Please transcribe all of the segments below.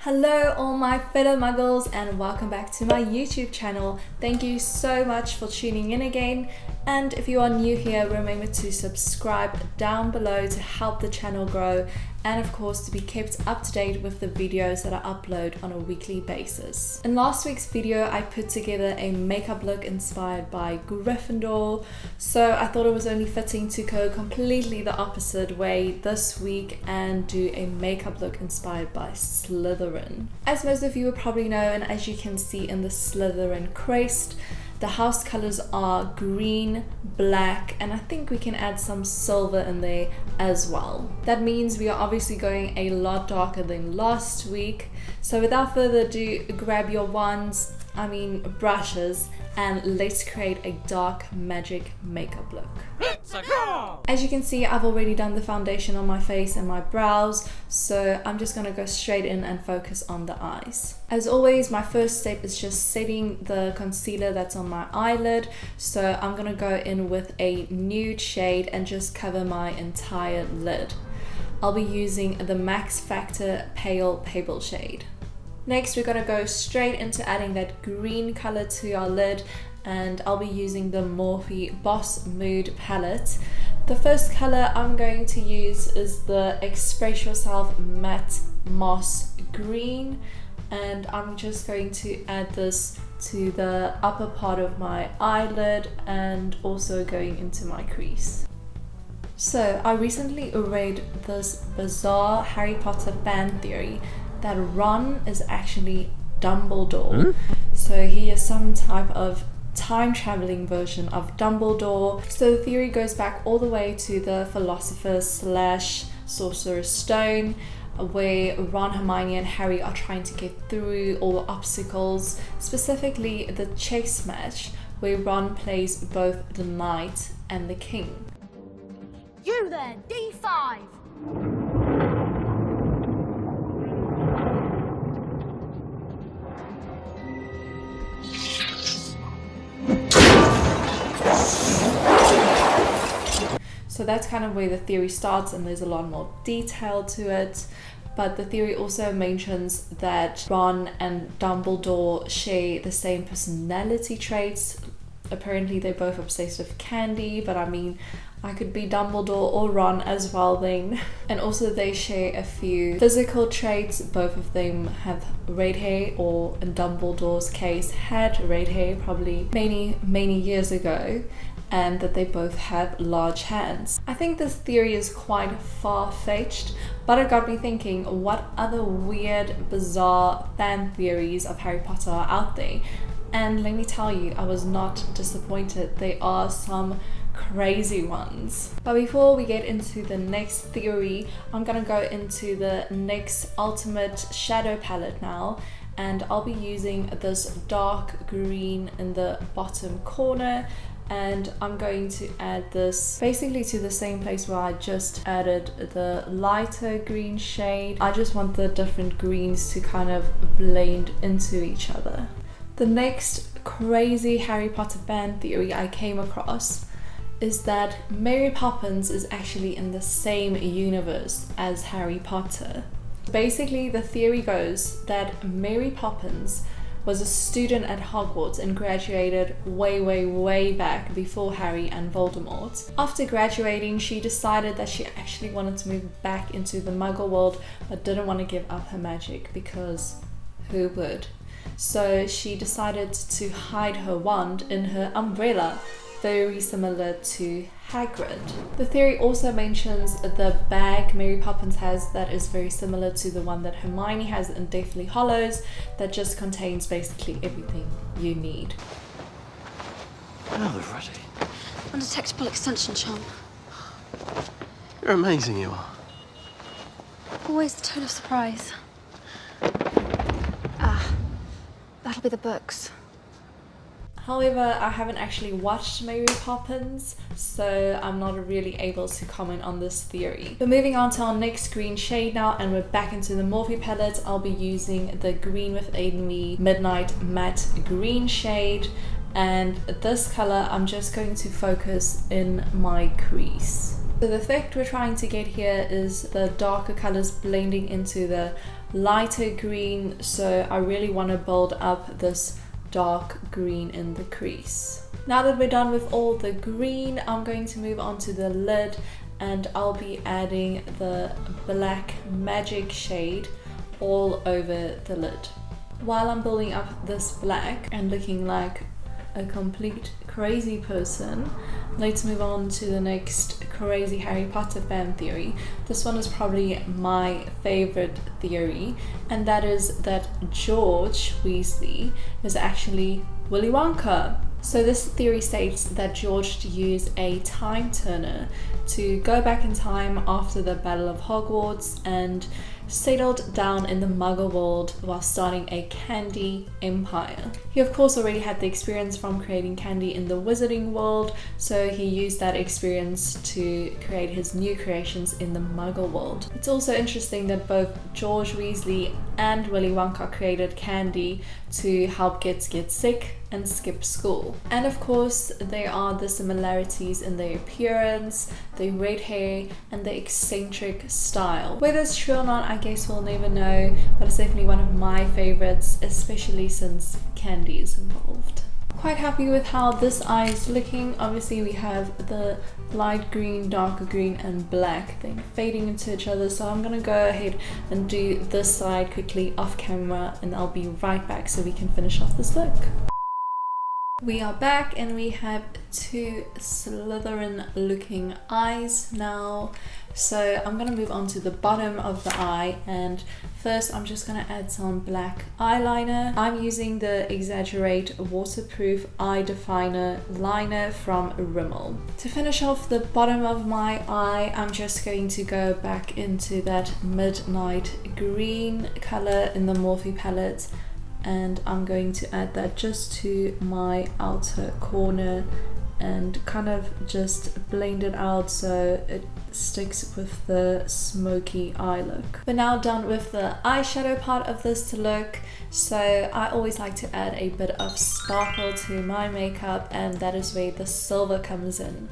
Hello all my fellow muggles and welcome back to my YouTube channel. Thank you so much for tuning in again, and if you are new here, remember to subscribe down below to help the channel grow, and of course to be kept up to date with the videos that I upload on a weekly basis. In last week's video I put together a makeup look inspired by Gryffindor, so I thought it was only fitting to go completely the opposite way this week and do a makeup look inspired by Slytherin. As most of you will probably know, and as you can see in the Slytherin crest, the house colors are green, black, and I think we can add some silver in there as well. That means we are obviously going a lot darker than last week. So without further ado, grab your brushes, and let's create a dark magic makeup look. As you can see, I've already done the foundation on my face and my brows, so I'm just gonna go straight in and focus on the eyes. As always, my first step is just setting the concealer that's on my eyelid, so I'm gonna go in with a nude shade and just cover my entire lid. I'll be using the Max Factor Pale Pebble shade. Next, we're gonna go straight into adding that green color to our lid, and I'll be using the Morphe Boss Mood palette. The first color I'm going to use is the Express Yourself Matte Moss Green, and I'm just going to add this to the upper part of my eyelid and also going into my crease. So I recently read this bizarre Harry Potter fan theory that Ron is actually Dumbledore. So he is some type of time-traveling version of Dumbledore. So the theory goes back all the way to the Philosopher's / Sorcerer's Stone, where Ron, Hermione and Harry are trying to get through all the obstacles, specifically the chess match where Ron plays both the knight and the king. You there, D5! So that's kind of where the theory starts, and there's a lot more detail to it. But the theory also mentions that Ron and Dumbledore share the same personality traits. Apparently they're both obsessed with candy, but I mean, I could be Dumbledore or Ron as well then. And also they share a few physical traits. Both of them have red hair, or in Dumbledore's case had red hair probably many years ago, and that they both have large hands. I think this theory is quite far-fetched, but it got me thinking, what other weird, bizarre fan theories of Harry Potter are out there? And let me tell you, I was not disappointed. There are some crazy ones. But before we get into the next theory, I'm gonna go into the NYX Ultimate Shadow Palette now, and I'll be using this dark green in the bottom corner, and I'm going to add this basically to the same place where I just added the lighter green shade. I just want the different greens to kind of blend into each other. The next crazy Harry Potter fan theory I came across is that Mary Poppins is actually in the same universe as Harry Potter. Basically, the theory goes that Mary Poppins was a student at Hogwarts and graduated way back before Harry and Voldemort. After graduating, she decided that she actually wanted to move back into the Muggle world, but didn't want to give up her magic, because who would? So she decided to hide her wand in her umbrella, very similar to Hagrid. The theory also mentions the bag Mary Poppins has that is very similar to the one that Hermione has in Deathly Hallows, that just contains basically everything you need. Now they're ready. Undetectable extension charm. You're amazing, you are. Always the tone of surprise. That'll be the books. However, I haven't actually watched Mary Poppins, so I'm not really able to comment on this theory. But moving on to our next green shade now, and we're back into the Morphe palette. I'll be using the Green Within Me Midnight Matte Green shade, and this color I'm just going to focus in my crease. So the effect we're trying to get here is the darker colors blending into the lighter green, so I really want to build up this dark green in the crease. Now that we're done with all the green, I'm going to move on to the lid, and I'll be adding the black magic shade all over the lid. While I'm building up this black and looking like a complete crazy person, let's move on to the next crazy Harry Potter fan theory. This one is probably my favorite theory, and that is that George Weasley is actually Willy Wonka. So this theory states that George used a time turner to go back in time after the Battle of Hogwarts and settled down in the Muggle world while starting a candy empire. He of course already had the experience from creating candy in the Wizarding world, so he used that experience to create his new creations in the Muggle world. It's also interesting that both George Weasley and Willy Wonka created candy to help kids get sick and skip school. And of course there are the similarities in their appearance, their red hair and their eccentric style. Whether it's true or not, I guess we'll never know, but it's definitely one of my favorites, especially since candy is involved. Quite happy with how this eye is looking. Obviously we have the light green, darker green and black thing fading into each other, so I'm gonna go ahead and do this side quickly off camera, and I'll be right back so we can finish off this look. We are back and we have two Slytherin looking eyes now. So I'm going to move on to the bottom of the eye, and first I'm just going to add some black eyeliner. I'm using the Exaggerate waterproof eye definer liner from Rimmel. To finish off the bottom of my eye, I'm just going to go back into that midnight green color in the Morphe palette, and I'm going to add that just to my outer corner and kind of just blend it out so it sticks with the smoky eye look. We're now done with the eyeshadow part of this look, so I always like to add a bit of sparkle to my makeup, and that is where the silver comes in.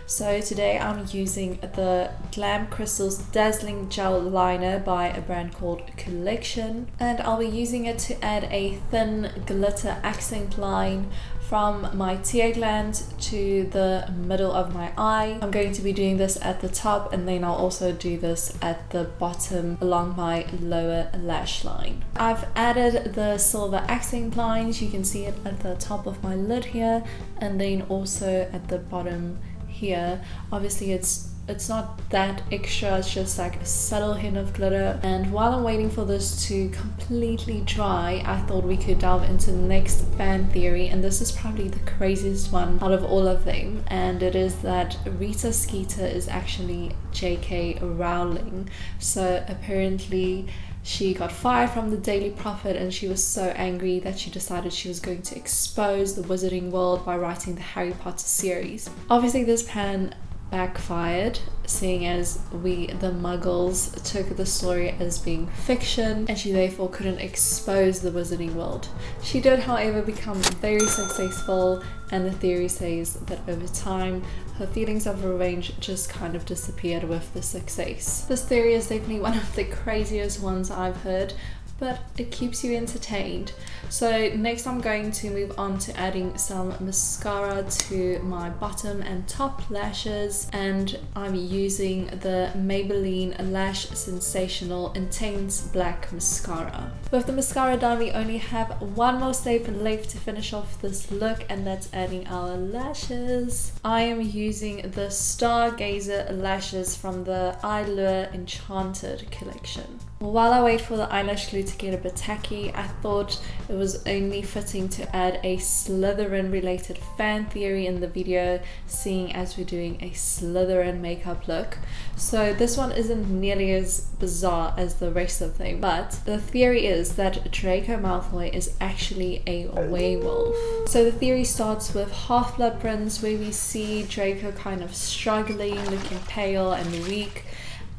So today I'm using the Glam Crystals Dazzling Gel Liner by a brand called Collection, and I'll be using it to add a thin glitter accent line from my tear gland to the middle of my eye. I'm going to be doing this at the top, and then I'll also do this at the bottom along my lower lash line. I've added the silver accent lines, you can see it at the top of my lid here, and then also at the bottom here. Obviously it's not that extra, it's just like a subtle hint of glitter. And while I'm waiting for this to completely dry, I thought we could delve into the next fan theory, and this is probably the craziest one out of all of them, and it is that Rita Skeeter is actually J.K. Rowling. So apparently she got fired from the Daily Prophet, and she was so angry that she decided she was going to expose the Wizarding world by writing the Harry Potter series. Obviously this plan backfired, seeing as we, the muggles, took the story as being fiction, and she therefore couldn't expose the Wizarding world. She did, however, become very successful, and the theory says that over time her feelings of revenge just kind of disappeared with the success. This theory is definitely one of the craziest ones I've heard, but it keeps you entertained. So next I'm going to move on to adding some mascara to my bottom and top lashes, and I'm using the Maybelline Lash Sensational Intense Black Mascara. With the mascara done, we only have one more step left to finish off this look, and that's adding our lashes. I am using the Stargazer Lashes from the Eylure Enchanted collection. While I wait for the eyelash glue to get a bit tacky, I thought it was only fitting to add a Slytherin related fan theory in the video, seeing as we're doing a Slytherin makeup look. So this one isn't nearly as bizarre as the rest of them, but the theory is that Draco Malfoy is actually a werewolf. So the theory starts with Half-Blood Prince, where we see Draco kind of struggling, looking pale and weak,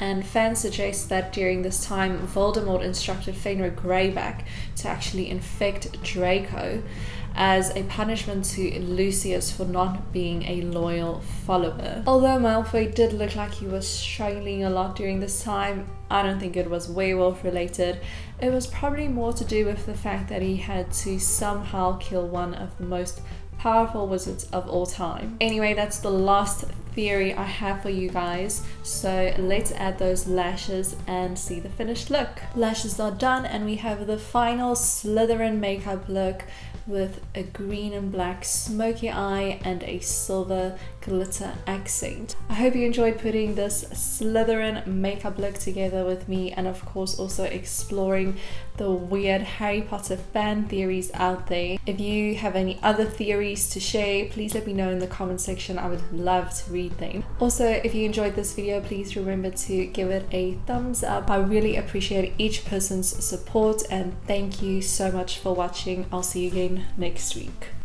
and fans suggest that during this time Voldemort instructed Fenrir Greyback to actually infect Draco as a punishment to Lucius for not being a loyal follower. Although Malfoy did look like he was struggling a lot during this time, I don't think it was werewolf related. It was probably more to do with the fact that he had to somehow kill one of the most powerful wizards of all time. Anyway, that's the last theory I have for you guys, so let's add those lashes and see the finished look. Lashes are done and we have the final Slytherin makeup look with a green and black smoky eye and a silver glitter accent. I hope you enjoyed putting this Slytherin makeup look together with me, and of course also exploring the weird Harry Potter fan theories out there. If you have any other theories to share, please let me know in the comment section. I would love to read them. Also, if you enjoyed this video, please remember to give it a thumbs up. I really appreciate each person's support, and thank you so much for watching. I'll see you again next week.